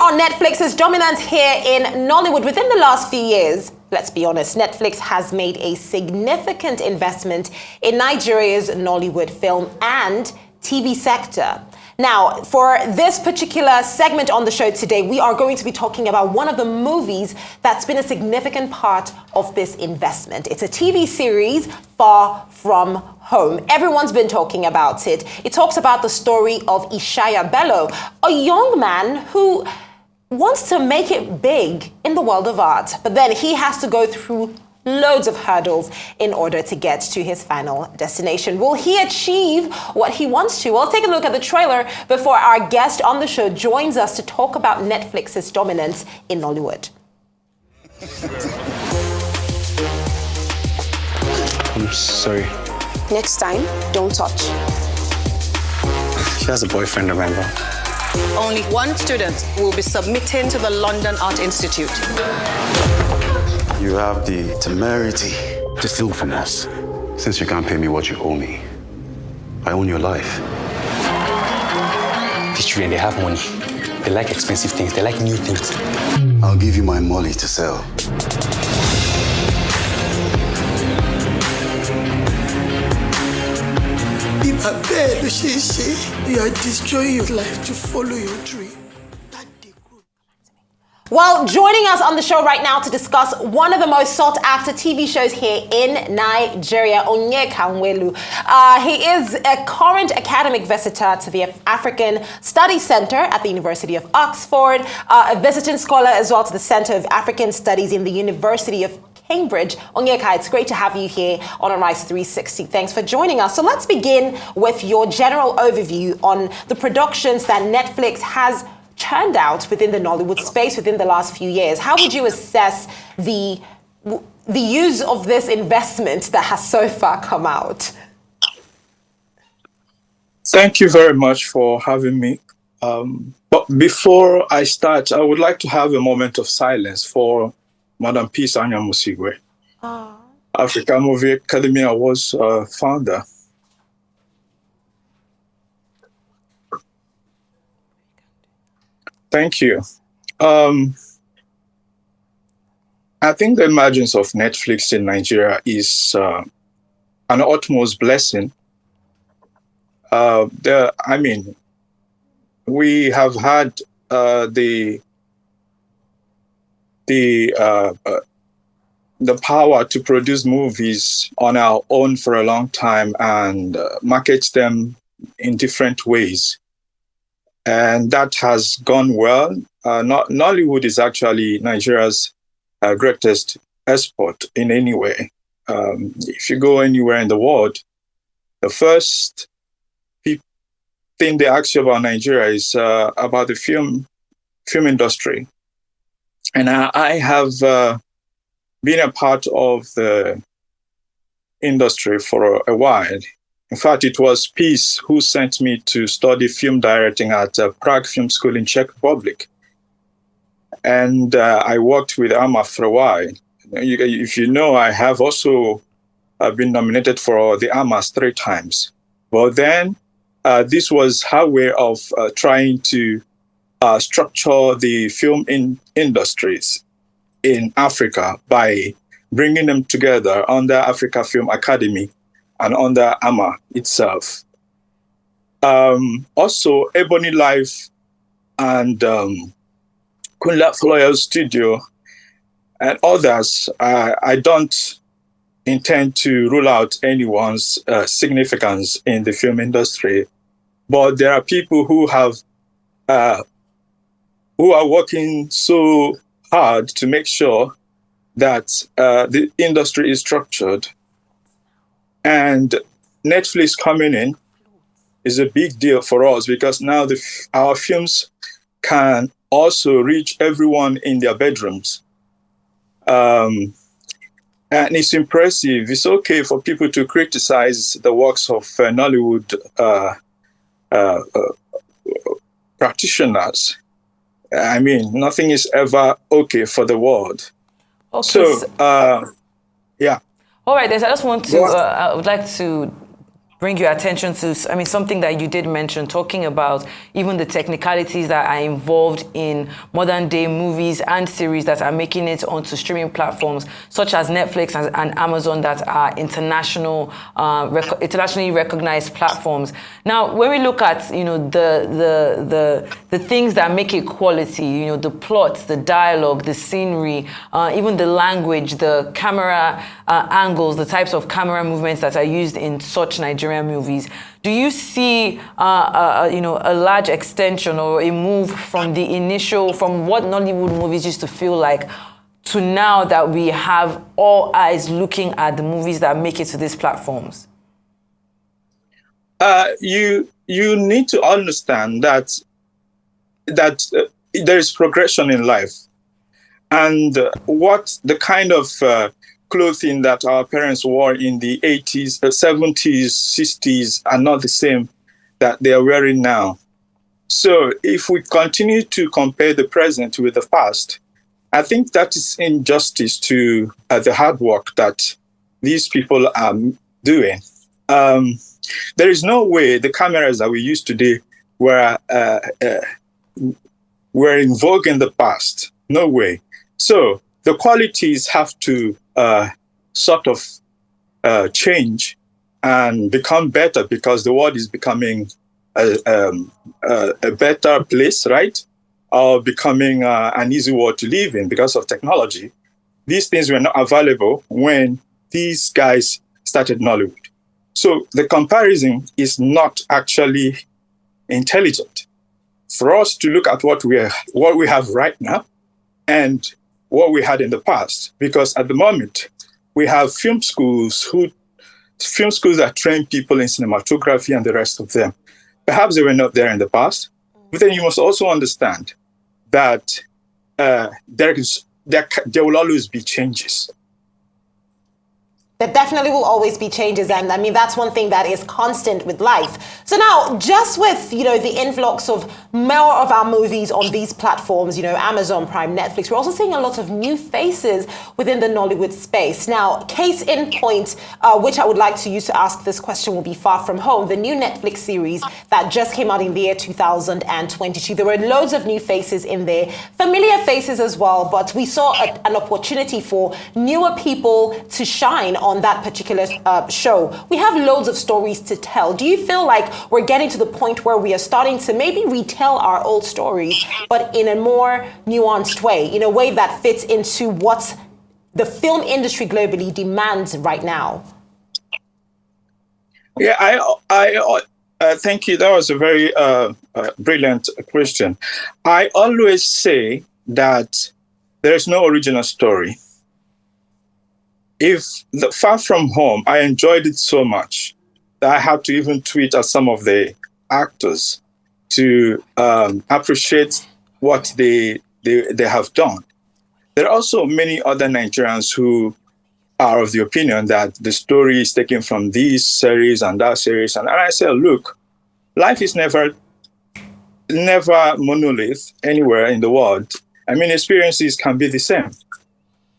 on Netflix's dominance here in Nollywood. Within the last few years, let's be honest, Netflix has made a significant investment in Nigeria's Nollywood film and TV sector. Now, for this particular segment on the show today, we are going to be talking about one of the movies that's been a significant part of this investment. It's a TV series, Far From Home. Everyone's been talking about it. It talks about the story of Ishaya Bello, a young man who wants to make it big in the world of art, but then he has to go through loads of hurdles in order to get to his final destination. Will he achieve what he wants to? Well, take a look at the trailer before our guest on the show joins us to talk about Netflix's dominance in Nollywood. I'm sorry. Next time, don't touch. She has a boyfriend, remember? Only one student will be submitting to the London Art Institute. You have the temerity To steal from us. since you can't pay me what you owe me. I own your life. These children, they have money. They like expensive things. They like new things. I'll give you my molly to sell. If I beg, you are destroying your life to follow your dream. Well, joining us on the show right now to discuss one of the most sought-after TV shows here in Nigeria, Onyeka Nwelue. He is a current academic visitor to the African Studies Center at the University of Oxford, a visiting scholar as well to the Center of African Studies in the University of Cambridge. Onyeka, it's great to have you here on Arise 360. Thanks for joining us. So let's begin with your general overview on the productions that Netflix has churned out within the Nollywood space within the last few years. How would you assess the use of this investment that has so far come out? Thank you very much for having me. But before I start, I would like to have a moment of silence for Madam Peace Anyamusigwe, African Movie Academy Awards founder. Thank you. I think the emergence of Netflix in Nigeria is an utmost blessing. We have had the power to produce movies on our own for a long time and market them in different ways. And that has gone well. Nollywood is actually Nigeria's greatest export in any way. If you go anywhere in the world, the first thing they ask you about Nigeria is about the film industry. And I have been a part of the industry for a while. In fact, it was Peace who sent me to study film directing at Prague Film School in Czech Republic. And I worked with Amma for a while. If you know, I have also been nominated for the Ammas 3 times. But then this was her way of trying to structure the film industries in Africa by bringing them together under Africa Film Academy and under Amma itself. Also, Ebony Life and Kunla Floyal Studio and others, I don't intend to rule out anyone's significance in the film industry, but there are people who are working so hard to make sure that the industry is structured. And Netflix coming in is a big deal for us because now our films can also reach everyone in their bedrooms. And it's impressive. It's okay for people to criticize the works of Nollywood practitioners. I mean, nothing is ever okay for the world. Okay. So, yeah. All right, I just want to, I would like to bring your attention to, something that you did mention, talking about even the technicalities that are involved in modern day movies and series that are making it onto streaming platforms such as Netflix and Amazon that are internationally recognized platforms. Now, when we look at, the things that make it quality, the plots, the dialogue, the scenery, even the language, the camera angles, the types of camera movements that are used in such Nigerian movies, do you see a large extension or a move from what Nollywood movies used to feel like to now that we have all eyes looking at the movies that make it to these platforms? You need to understand that there is progression in life, and what the kind of clothing that our parents wore in the 80s, 70s, 60s are not the same that they are wearing now. So if we continue to compare the present with the past, I think that is injustice to the hard work that these people are doing. There is no way the cameras that we use today were in vogue in the past. No way. So the qualities have to sort of change and become better, because the world is becoming a better place, right? Or becoming an easy world to live in because of technology. These things were not available when these guys started Nollywood. So the comparison is not actually intelligent. For us to look at what we have right now and what we had in the past, because at the moment we have film schools that train people in cinematography and the rest of them. Perhaps they were not there in the past, but then you must also understand that there will always be changes. There definitely will always be changes, and I mean that's one thing that is constant with life. So now, just with the influx of more of our movies on these platforms, Amazon Prime, Netflix, we're also seeing a lot of new faces within the Nollywood space. Now, case in point, which I would like to use to ask this question, will be Far From Home, the new Netflix series that just came out in the year 2022. There were loads of new faces in there, familiar faces as well, but we saw an opportunity for newer people to shine on that particular show. We have loads of stories to tell. Do you feel like we're getting to the point where we are starting to maybe retell our old stories, but in a more nuanced way, in a way that fits into what the film industry globally demands right now? Yeah, I thank you. That was a very brilliant question. I always say that there is no original story. Far From Home, I enjoyed it so much that I had to even tweet at some of the actors to appreciate what they have done. There are also many other Nigerians who are of the opinion that the story is taken from this series and that series. And I say, look, life is never monolith anywhere in the world. I mean, experiences can be the same.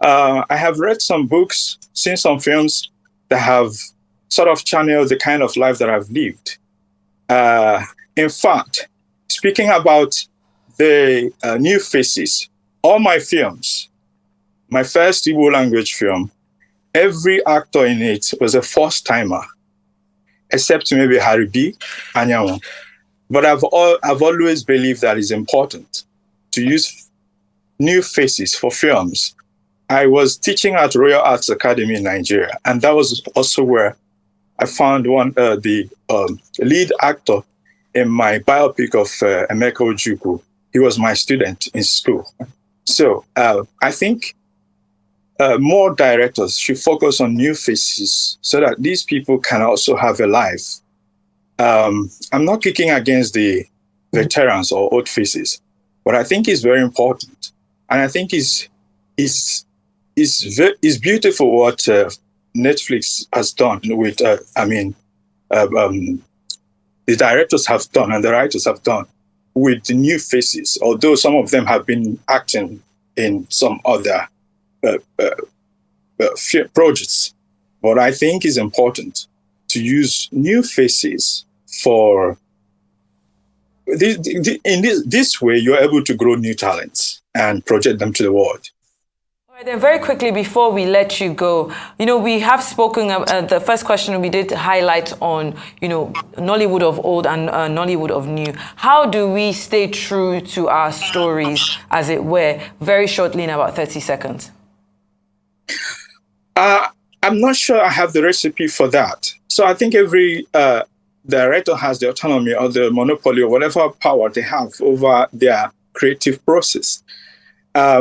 I have read some books, seen some films that have sort of channeled the kind of life that I've lived. In fact, speaking about the new faces, all my films, my first Igbo language film, every actor in it was a first-timer, except maybe Harry B. and Yawo. But I've always believed that it's important to use new faces for films. I was teaching at Royal Arts Academy in Nigeria, and that was also where I found the lead actor in my biopic of Emeka Ojukwu. He was my student in school. So I think more directors should focus on new faces so that these people can also have a life. I'm not kicking against the veterans or old faces, but I think it's very important. And I think it's beautiful what Netflix has done with, the directors have done and the writers have done with the new faces, although some of them have been acting in some other projects. But I think it's important to use new faces for this way, you're able to grow new talents and project them to the world. All right, then very quickly before we let you go, we have spoken, the first question we did highlight on, Nollywood of old and Nollywood of new. How do we stay true to our stories, as it were, very shortly in about 30 seconds? I'm not sure I have the recipe for that. So I think every director has the autonomy or the monopoly or whatever power they have over their creative process. I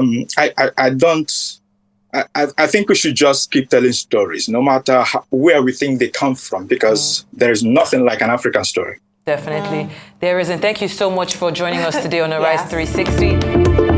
think we should just keep telling stories, no matter where we think they come from, because there is nothing like an African story. Definitely. There isn't. Thank you so much for joining us today on Arise 360.